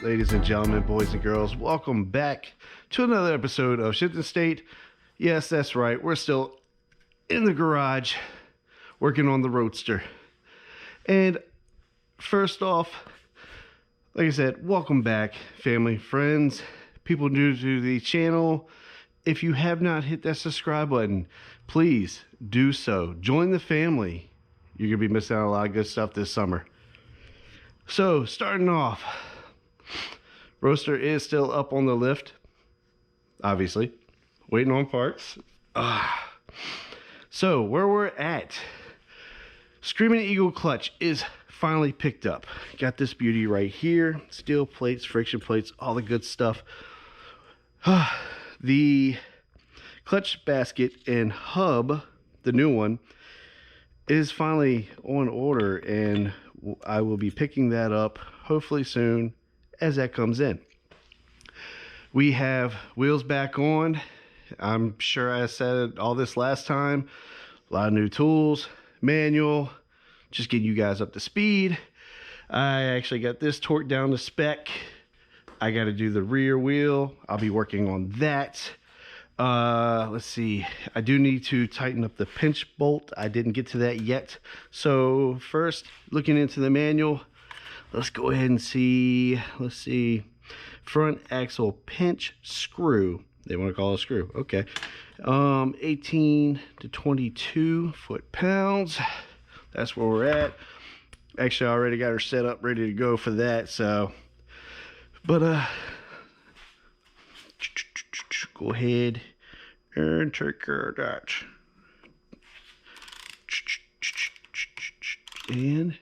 ladies and gentlemen, boys and girls, welcome back to another episode of Shipton State. Yes, that's right, we're still in the garage working on the Roadster. And first off, like I said, welcome back, family, friends, people new to the channel. If you have not hit that subscribe button, please do so. Join the family. You're going to be missing out on a lot of good stuff this summer. So, starting off, Roadster is still up on the lift, obviously, waiting on parts. So, where we're at, Screamin Eagle clutch is finally picked up. Got this beauty right here, steel plates, friction plates, all the good stuff. The clutch basket and hub, the new one, is finally on order, and I will be picking that up hopefully soon as that comes in. We have wheels back on. I'm sure I said all this last time. A lot of new tools, manual, just getting you guys up to speed. I actually got this torqued down to spec. I got to do the rear wheel. I'll be working on that. Let's see, I do need to tighten up the pinch bolt. I didn't get to that yet. So first, looking into the manual, let's go ahead and see. Let's see, front axle pinch screw. They want to call it a screw. Okay. 18 to 22 foot-pounds. That's where we're at. Actually, I already got her set up, ready to go for that. So, but go ahead and take care of that. And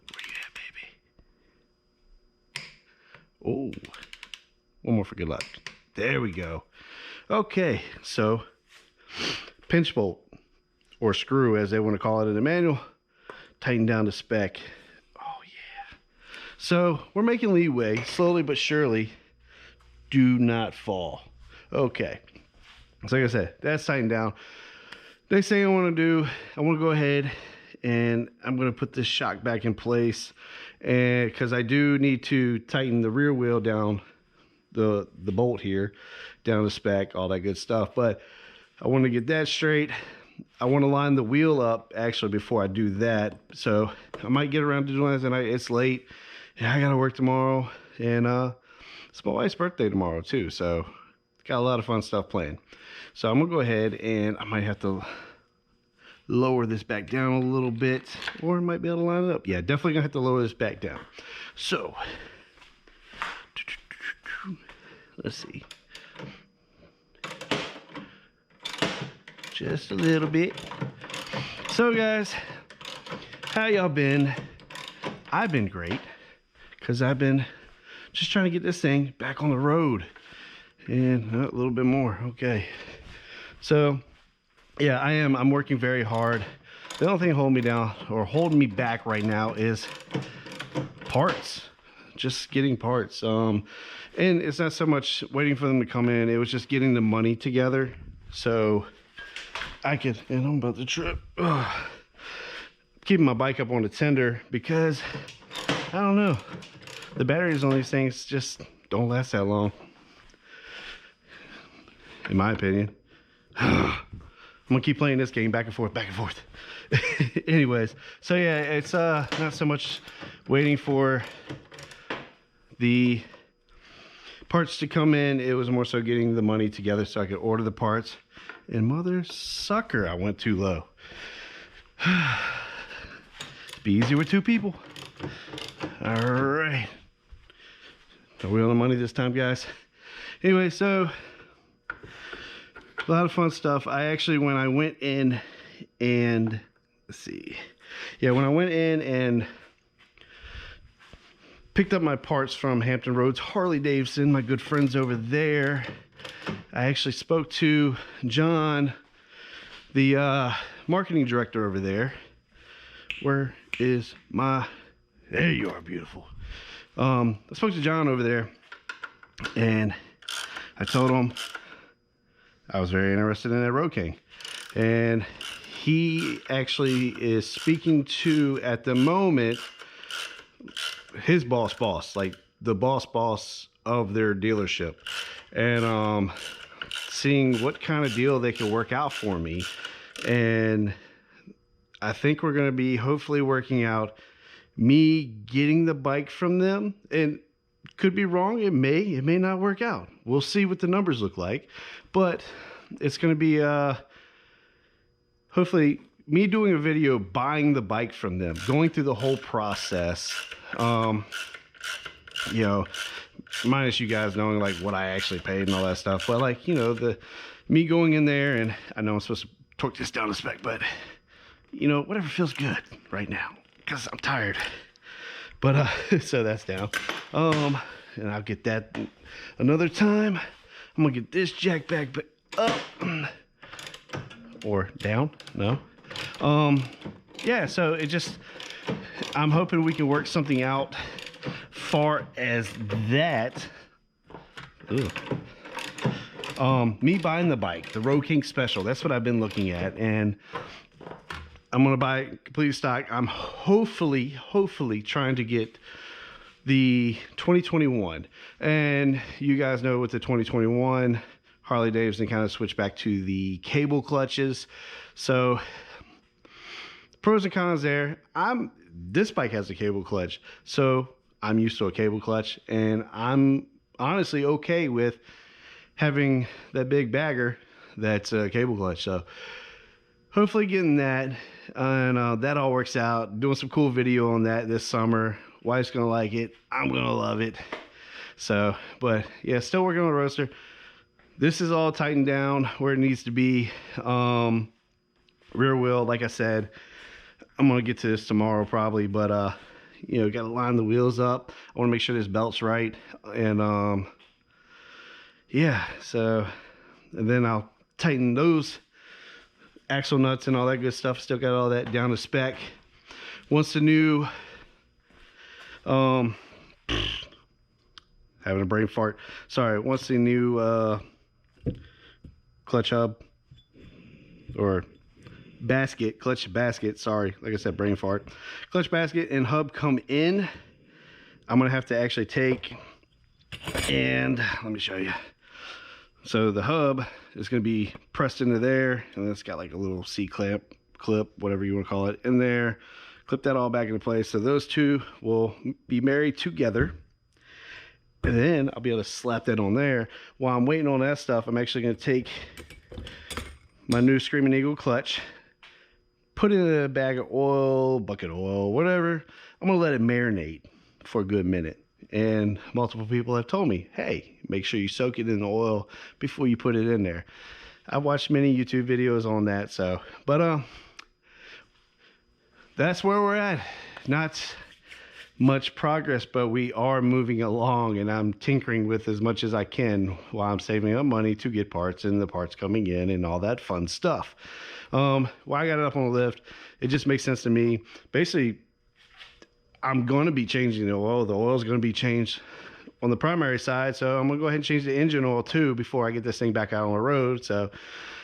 where you at, baby? Oh, one more for good luck. There we go. Okay, so pinch bolt, or screw as they want to call it in the manual, tighten down to spec. Oh yeah. So we're making leeway, slowly but surely. Do not fall. Okay, so like I said, that's tightened down. Next thing I want to do, I want to go ahead and I'm going to put this shock back in place, and because I do need to tighten the rear wheel down, the bolt here down to spec, all that good stuff. But I want to get that straight. I want to line the wheel up actually before I do that. So I might get around to doing that tonight. It's late. Yeah, I got to work tomorrow, and it's my wife's birthday tomorrow too, so got a lot of fun stuff planned. So I'm gonna go ahead and I might have to lower this back down a little bit, or I might be able to line it up. Yeah, definitely gonna have to lower this back down. So let's see, just a little bit. So guys, how y'all been? I've been great, because I've been just trying to get this thing back on the road, and a little bit more. Okay, so yeah, I'm working very hard. The only thing holding me down or holding me back right now is parts, just getting parts. And it's not so much waiting for them to come in, it was just getting the money together so I could, and I'm about to trip. Keeping my bike up on the tender because I don't know, the batteries on these things just don't last that long, in my opinion. I'm gonna keep playing this game back and forth, back and forth. Anyways, so yeah, it's not so much waiting for the parts to come in, it was more so getting the money together so I could order the parts. And mother sucker, I went too low. It'd be easy with two people. All right, are we on the money this time, guys? Anyway, so a lot of fun stuff. I actually, when I went in and let's see, yeah, when I went in and picked up my parts from Hampton Roads Harley Davidson, my good friends over there, I actually spoke to John, the marketing director over there. Where is my, there you are, beautiful. I spoke to John over there, and I told him I was very interested in that Road King, and he actually is speaking to, at the moment, his boss, like the boss of their dealership, and seeing what kind of deal they can work out for me. And I think we're going to be hopefully working out me getting the bike from them, and could be wrong. It may not work out. We'll see what the numbers look like, but it's going to be hopefully me doing a video buying the bike from them, going through the whole process, you know, minus you guys knowing like what I actually paid and all that stuff, but like, you know, the me going in there, and I know I'm supposed to torque this down a spec, but you know, whatever feels good right now, because I'm tired. But so that's down, and I'll get that another time. I'm gonna get this jack back up or down. No, yeah, so it just, I'm hoping we can work something out far as that. Me buying the bike, the Road King Special, that's what I've been looking at, and I'm gonna buy complete stock. I'm hopefully trying to get the 2021, and you guys know with the 2021 Harley Davidson kind of switched back to the cable clutches. So pros and cons there. This bike has a cable clutch, so I'm used to a cable clutch, and I'm honestly okay with having that big bagger that's a cable clutch. So hopefully getting that, and that all works out. Doing some cool video on that this summer. Wife's gonna like it. I'm gonna love it. So, but yeah, still working on the Roadster. This is all tightened down where it needs to be. Rear wheel, like I said, I'm gonna get to this tomorrow probably, but you know, gotta line the wheels up. I want to make sure this belt's right, and yeah, so, and then I'll tighten those axle nuts and all that good stuff. Still got all that down to spec. Once the new having a brain fart, sorry, once the new clutch hub or basket, clutch basket, sorry, like I said, brain fart, clutch basket and hub come in, I'm gonna have to actually take, and let me show you. So the hub is going to be pressed into there, and it's got like a little C-clamp, clip, whatever you want to call it, in there. Clip that all back into place. So those two will be married together, and then I'll be able to slap that on there. While I'm waiting on that stuff, I'm actually going to take my new Screamin Eagle clutch, put it in a bag of oil, bucket of oil, whatever. I'm going to let it marinate for a good minute. And multiple people have told me, hey, make sure you soak it in the oil before you put it in there. I've watched many YouTube videos on that, so, but that's where we're at. Not much progress, but we are moving along, and I'm tinkering with as much as I can while I'm saving up money to get parts, and the parts coming in and all that fun stuff. Why I got it up on the lift, it just makes sense to me. Basically, I'm going to be changing the oil. The oil is going to be changed on the primary side, so I'm going to go ahead and change the engine oil too before I get this thing back out on the road. So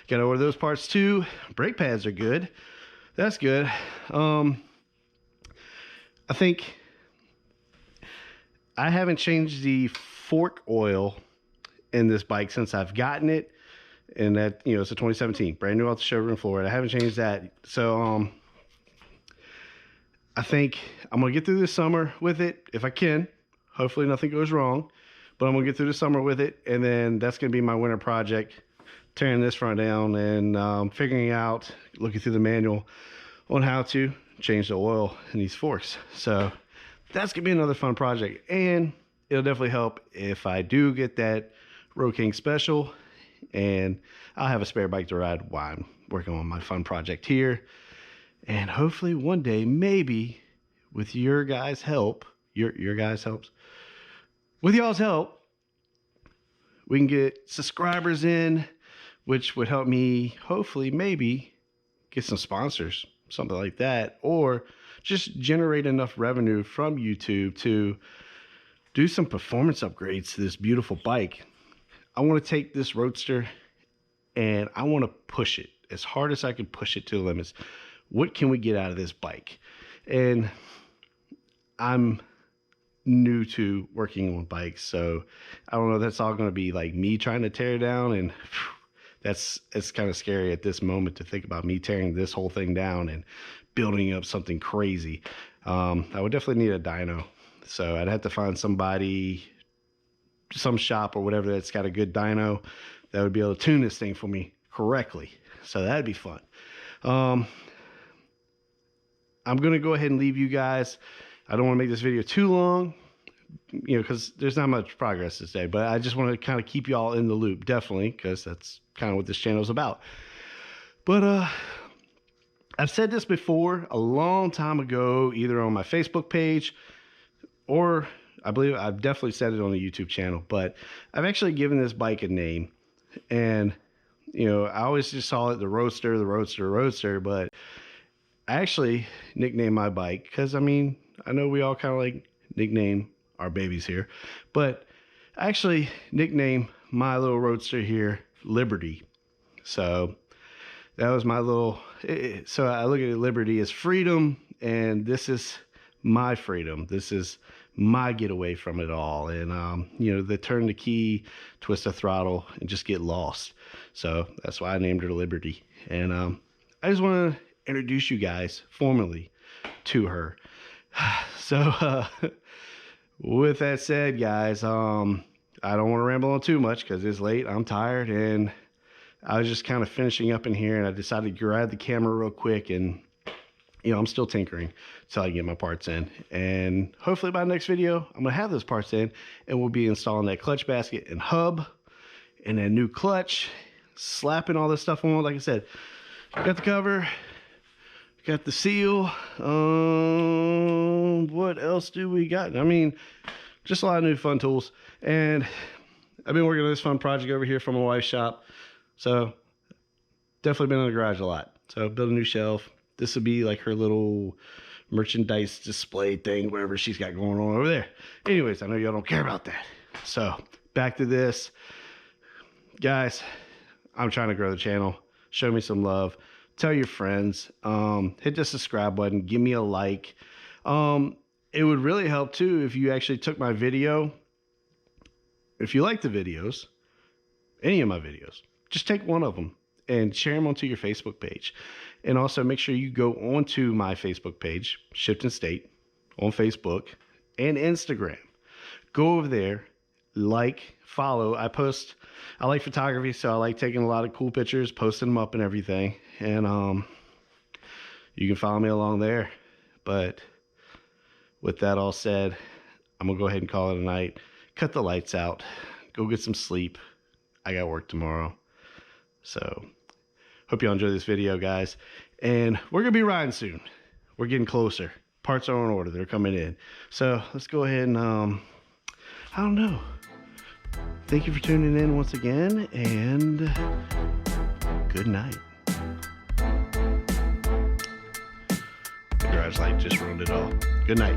got to order those parts too. Brake pads are good. That's good. I think I haven't changed the fork oil in this bike since I've gotten it, and that, you know, it's a 2017, brand new off the showroom floor. I haven't changed that. So I think I'm going to get through this summer with it if I can. Hopefully nothing goes wrong, but I'm going to get through the summer with it, and then that's going to be my winter project, tearing this front down and figuring out, looking through the manual on how to change the oil in these forks. So that's going to be another fun project, and it'll definitely help if I do get that Road King Special, and I'll have a spare bike to ride while I'm working on my fun project here. And hopefully one day, maybe with your guys' help, your guys' helps, with y'all's help, we can get subscribers in, which would help me hopefully maybe get some sponsors, something like that, or just generate enough revenue from YouTube to do some performance upgrades to this beautiful bike. I want to take this Roadster and I want to push it as hard as I can, push it to the limits. What can we get out of this bike? And I'm new to working on bikes. So I don't know, that's all going to be like me trying to tear it down, and it's kind of scary at this moment to think about me tearing this whole thing down and building up something crazy. I would definitely need a dyno, so I'd have to find somebody, some shop or whatever that's got a good dyno that would be able to tune this thing for me correctly. So that'd be fun. I'm gonna go ahead and leave you guys. I don't want to make this video too long, you know, because there's not much progress this day, but I just want to kind of keep you all in the loop, definitely, because that's kind of what this channel is about. But I've said this before a long time ago, either on my Facebook page, or I believe I've definitely said it on the YouTube channel, but I've actually given this bike a name. And you know, I always just saw it the Roadster, but I actually nicknamed my bike, because I mean, I know we all kind of like nickname our babies here, but I actually nicknamed my little Roadster here Liberty. So that was my little, so I look at it, Liberty as freedom, and this is my freedom. This is my getaway from it all. And you know, the turn the key, twist the throttle, and just get lost. So that's why I named her Liberty. And I just want to introduce you guys formally to her. So with that said, guys, I don't want to ramble on too much because it's late, I'm tired, and I was just kind of finishing up in here, and I decided to grab the camera real quick, and you know, I'm still tinkering until I get my parts in, and hopefully by the next video I'm gonna have those parts in, and we'll be installing that clutch basket and hub and that new clutch, slapping all this stuff on. Like I said, got the cover, got the seal. What else do we got? I mean, just a lot of new fun tools. And I've been working on this fun project over here from my wife's shop, so definitely been in the garage a lot. So build a new shelf. This will be like her little merchandise display thing, whatever she's got going on over there. Anyways, I know y'all don't care about that. So back to this. Guys, I'm trying to grow the channel. Show me some love. Tell your friends. Hit the subscribe button. Give me a like. It would really help too if you actually took my video. If you like the videos, any of my videos, just take one of them and share them onto your Facebook page. And also make sure you go onto my Facebook page, Shift and State, on Facebook and Instagram. Go over there, like, follow. I like photography, so I like taking a lot of cool pictures, posting them up and everything. And you can follow me along there. But with that all said, I'm gonna go ahead and call it a night. Cut the lights out. Go get some sleep. I got work tomorrow. So hope y'all enjoy this video, guys. And we're gonna be riding soon. We're getting closer. Parts are on order. They're coming in. So let's go ahead and I don't know. Thank you for tuning in once again, and good night. The garage light just ruined it all. Good night.